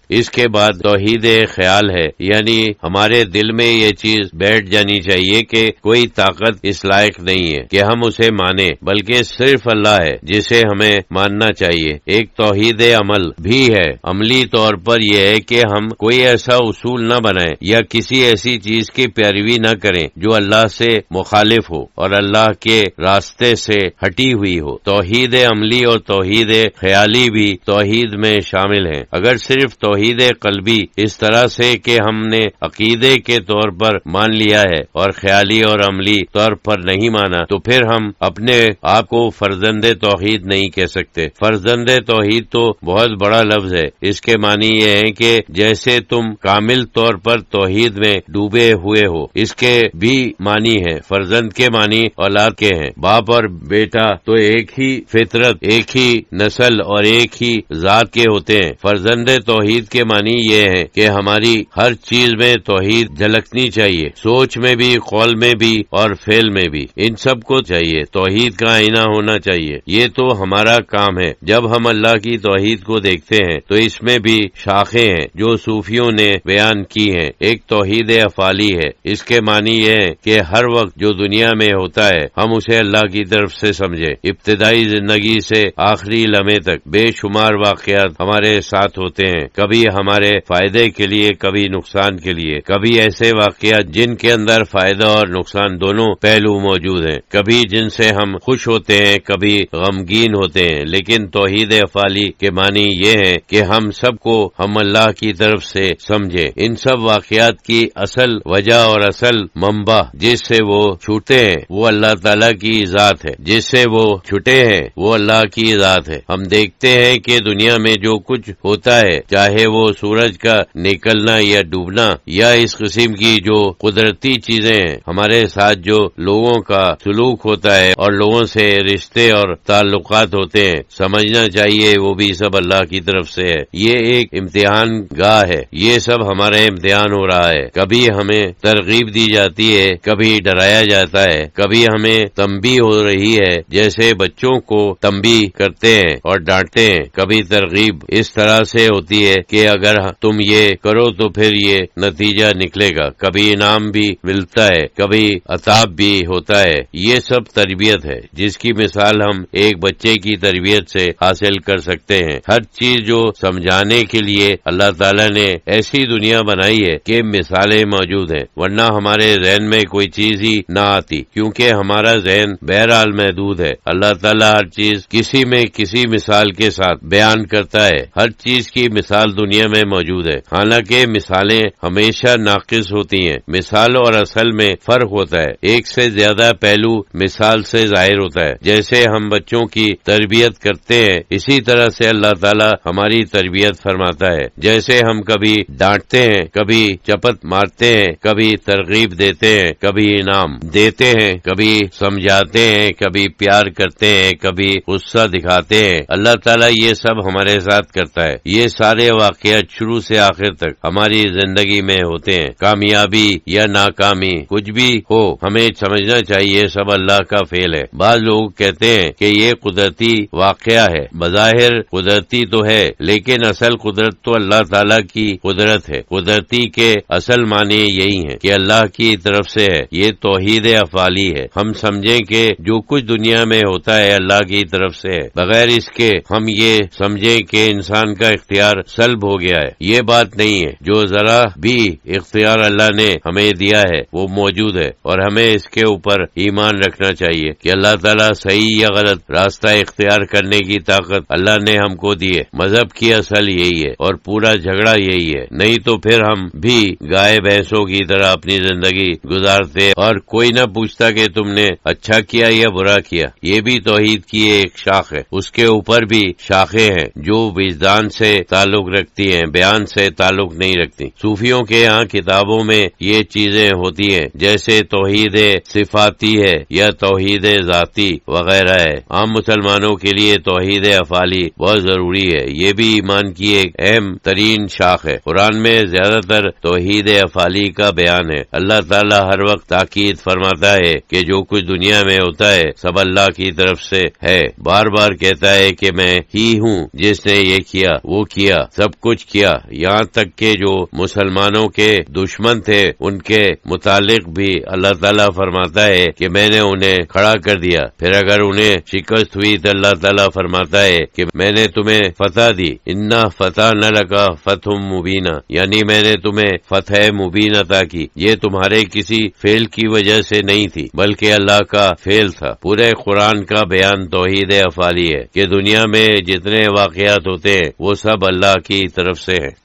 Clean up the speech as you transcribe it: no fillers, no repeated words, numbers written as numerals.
اس کے بعد توحید خیال ہے، یعنی ہمارے دل میں یہ چیز بیٹھ جانی چاہیے کہ کوئی طاقت اس لائق نہیں ہے کہ ہم اسے مانیں، بلکہ صرف اللہ ہے جسے ہمیں ماننا چاہیے۔ ایک توحید عمل بھی ہے، عملی طور پر یہ ہے کہ ہم کوئی ایسا اصول نہ بنائیں یا کسی ایسی چیز کی پیروی نہ کریں جو اللہ سے مخالف ہو اور اللہ کے راستے سے ہٹی ہوئی ہو۔ توحید عملی اور توحید خیالی بھی توحید میں شامل ہیں۔ اگر صرف توحید قلبی اس طرح سے کہ ہم نے عقیدے کے طور پر مان لیا ہے اور خیالی اور عملی طور پر نہیں مانا، تو پھر ہم اپنے آپ کو فرزند توحید نہیں کہہ سکتے۔ فرزند توحید تو بہت بڑا لفظ ہے، اس کے معنی یہ ہے کہ جیسے تم کامل طور پر توحید میں ڈوبے ہوئے ہو۔ اس کے بھی معنی ہے، فرزند کے معنی اولاد کے ہیں۔ باپ اور بیٹا تو ایک ہی فطرت، ایک ہی نسل اور ایک ہی ذات کے ہوتے ہیں۔ فرزند توحید کے معنی یہ ہے کہ ہماری ہر چیز میں توحید جھلکنی چاہیے، سوچ میں بھی، قول میں بھی اور فعل میں بھی، ان سب کو چاہیے، توحید کا آئینہ ہونا چاہیے۔ یہ تو ہمارا کام ہے۔ جب ہم اللہ کی توحید کو دیکھتے ہیں تو اس میں بھی شاخیں ہیں جو صوفیوں نے بیان کی ہیں۔ ایک توحید افعالی ہے، اس کے معنی یہ ہے کہ ہر وقت جو دنیا میں ہوتا ہے ہم اسے اللہ کی طرف سے سمجھیں۔ ابتدائی زندگی سے آخری لمحے تک بے شمار واقعات ہمارے ساتھ ہوتے ہیں، کبھی ہمارے فائدے کے لیے، کبھی نقصان کے لیے، کبھی ایسے واقعات جن کے اندر فائدہ اور نقصان دونوں پہلو موجود ہیں، کبھی جن سے ہم خوش ہوتے ہیں، کبھی غمگین ہوتے ہیں۔ لیکن توحید افعالی کے معنی یہ ہے کہ ہم سب کو ہم اللہ کی طرف سے سمجھیں۔ ان سب واقعات کی اصل وجہ اور اصل منبع جس سے وہ چھوٹے ہیں وہ اللہ تعالیٰ کی ذات ہے، جس سے وہ چھٹے ہیں وہ اللہ کی ذات ہے۔ ہم دیکھتے ہیں کہ دنیا میں جو کچھ ہوتا ہے، چاہے وہ سورج کا نکلنا یا ڈوبنا یا اس قسم کی جو قدرتی چیزیں ہیں، ہمارے ساتھ جو لوگوں کا سلوک ہوتا ہے اور لوگوں سے رشتے اور تعلقات ہوتے ہیں، سمجھنا چاہیے وہ بھی سب اللہ کی طرف سے ہے۔ یہ ایک امتحان گاہ ہے، یہ سب ہمارا امتحان ہو رہا ہے۔ کبھی ہمیں ترغیب دی جاتی ہے، کبھی ڈرایا جاتا ہے، کبھی ہمیں تنبیہ ہو رہی ہے جیسے بچوں کو تنبیہ کرتے ہیں اور ڈانٹتے ہیں۔ کبھی ترغیب اس طرح سے ہوتی ہے کہ اگر تم یہ کرو تو پھر یہ نتیجہ نکلے گا، کبھی انعام بھی ملتا ہے، کبھی عطاب بھی ہوتا ہے۔ یہ سب تربیت ہے جس کی مثال ہم ایک بچے کی تربیت سے حاصل کر سکتے ہیں۔ ہر چیز جو سمجھانے کے لیے اللہ تعالیٰ نے ایسی دنیا بنائی ہے کہ مثالیں موجود ہیں، ورنہ ہمارے ذہن میں کوئی چیز ہی نہ آتی، کیونکہ ہمارا ذہن بہرحال محدود ہے۔ اللہ تعالیٰ ہر چیز کسی میں کسی مثال کے ساتھ بیان کرتا ہے۔ ہر چیز کی مثال دنیا میں موجود ہے، حالانکہ مثالیں ہمیشہ ناقص ہوتی ہیں۔ مثال اور اصل میں فرق ہوتا ہے، ایک سے زیادہ پہلو مثال سے ظاہر ہوتا ہے۔ جیسے ہم بچوں کی تربیت کرتے ہیں، اسی طرح سے اللہ تعالیٰ ہماری تربیت فرماتا ہے۔ جیسے ہم کبھی ڈانٹتے ہیں، کبھی چپت مارتے ہیں، کبھی ترغیب دیتے ہیں، کبھی انعام دیتے ہیں، کبھی سمجھاتے ہیں، کبھی پیار کرتے ہیں، کبھی غصہ دکھاتے ہیں، اللہ تعالیٰ یہ سب ہمارے ساتھ کرتا ہے۔ یہ سارے واقعات شروع سے آخر تک ہماری زندگی میں ہوتے ہیں۔ کامیابی یا ناکامی کچھ بھی ہو، ہمیں سمجھنا چاہیے سب اللہ کا فعل ہے۔ بعض لوگ کہتے ہیں کہ یہ قدرتی واقعہ ہے، بظاہر قدرتی تو ہے لیکن اصل قدرت تو اللہ تعالیٰ کی قدرت ہے۔ قدرتی کے اصل معنی یہی ہے کہ اللہ کی طرف سے ہے۔ یہ توحید افعالی ہے۔ ہم سمجھیں کہ جو کچھ دنیا میں ہوتا ہے اللہ کی طرف سے ہے، بغیر اس کے ہم یہ سمجھیں کہ انسان کا اختیار سلب ہو گیا ہے، یہ بات نہیں ہے۔ جو ذرا بھی اختیار اللہ نے ہمیں دیا ہے وہ موجود ہے، اور ہمیں اس کے اوپر ایمان رکھنا چاہیے کہ اللہ تعالیٰ صحیح یا غلط راستہ اختیار کرنے کی طاقت اللہ نے ہم کو دی ہے۔ مذہب کی اصل یہی ہے اور پورا جھگڑا یہی ہے، نہیں تو پھر ہم بھی گائے بھینسوں کی طرح اپنی زندگی گزارتے اور کوئی نہ پوچھتا کہ تم نے اچھا کیا یا برا کیا۔ یہ بھی توحید کی ایک شاخ ہے، اس کے اوپر بھی شاخیں ہیں جو وجدان سے تعلق رکھتی ہیں، بیان سے تعلق نہیں رکھتی۔ صوفیوں کے یہاں کتابوں میں یہ چیزیں ہوتی ہیں جیسے توحید صفاتی ہے یا توحید ذاتی وغیرہ ہے۔ عام مسلمانوں کے لیے توحید افعالی بہت ضروری ہے، یہ بھی ایمان کی ایک اہم ترین شاخ ہے۔ قرآن میں زیادہ تر توحید افعالی کا بیان ہے۔ اللہ تعالیٰ ہر وقت تاکید فرماتا ہے کہ جو کچھ دنیا میں ہوتا ہے سب اللہ کی طرف سے ہے، بار بار کہتا ہے کہ میں ہی ہوں جس نے یہ کیا وہ کیا، سب سب کچھ کیا، یہاں تک کہ جو مسلمانوں کے دشمن تھے ان کے متعلق بھی اللہ تعالیٰ فرماتا ہے کہ میں نے انہیں کھڑا کر دیا۔ پھر اگر انہیں شکست ہوئی تو اللہ تعالیٰ فرماتا ہے کہ میں نے تمہیں فتح دی، انا فتحنا لک فتح مبینہ، یعنی میں نے تمہیں فتح مبین عطا کی۔ یہ تمہارے کسی فعل کی وجہ سے نہیں تھی بلکہ اللہ کا فعل تھا۔ پورے قرآن کا بیان توحید افعالی ہے کہ دنیا میں جتنے واقعات ہوتے ہیں وہ سب اللہ کی طرف سے ہیں۔